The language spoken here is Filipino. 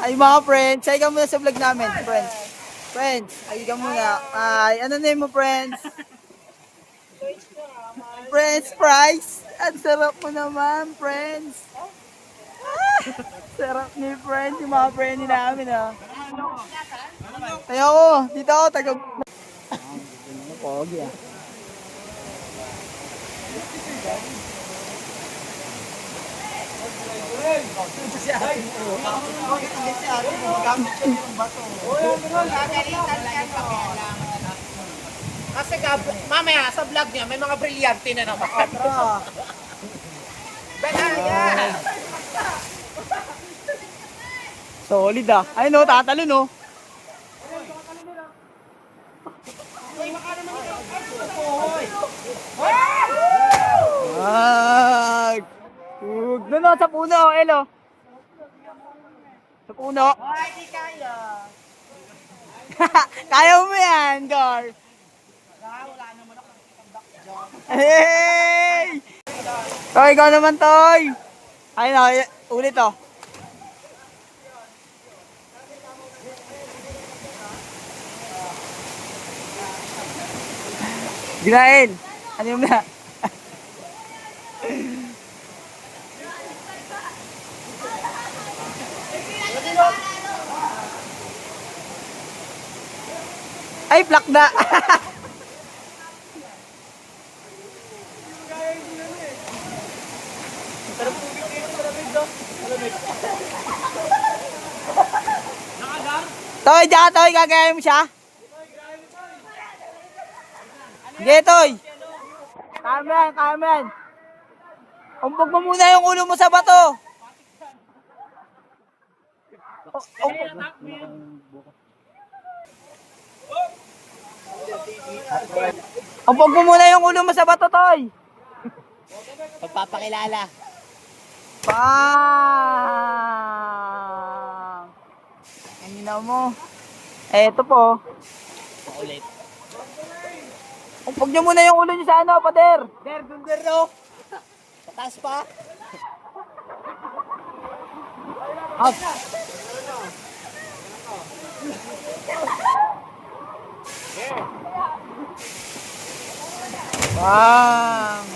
Ay mga friends, ay ka muna sa vlog namin, friends. Friends, ay ka muna. Ay, ano name mo, friends? Friends fries. Ang sarap mo naman, friends. Sarap ni friends, yung mga friend namin, ha. Tayo ko, dito ako, taga... Pogi, ah. Kasi mamaya sa vlog niya may mga brilyante na naman. Banaya! Solid, ah. Ay, no, tatalo, no. Wag! Huwag na, no, sa puno, Elo. Sa puno. Ay, di kaya. Kaya mo yan, Gar. Wala naman ako. Hey! Toy, ikaw naman, Toy. Ay, no, ulit, oh. Ginain. Ano yung na? Ay, plak na. Toy, diyan, Toy, gagaya mo siya. Sige, Toy. Kamen, kamen. Umpog mo muna yung ulo mo sa bato. Umpog mo muna yung ulo mo sa bato, Toy. Pagpapakilala. Bang! Kanina mo. Eto po. Ulit. Umpog nyo muna yung ulo nyo sa ano, pader. Der, no? Pataas pa. Up. Bang!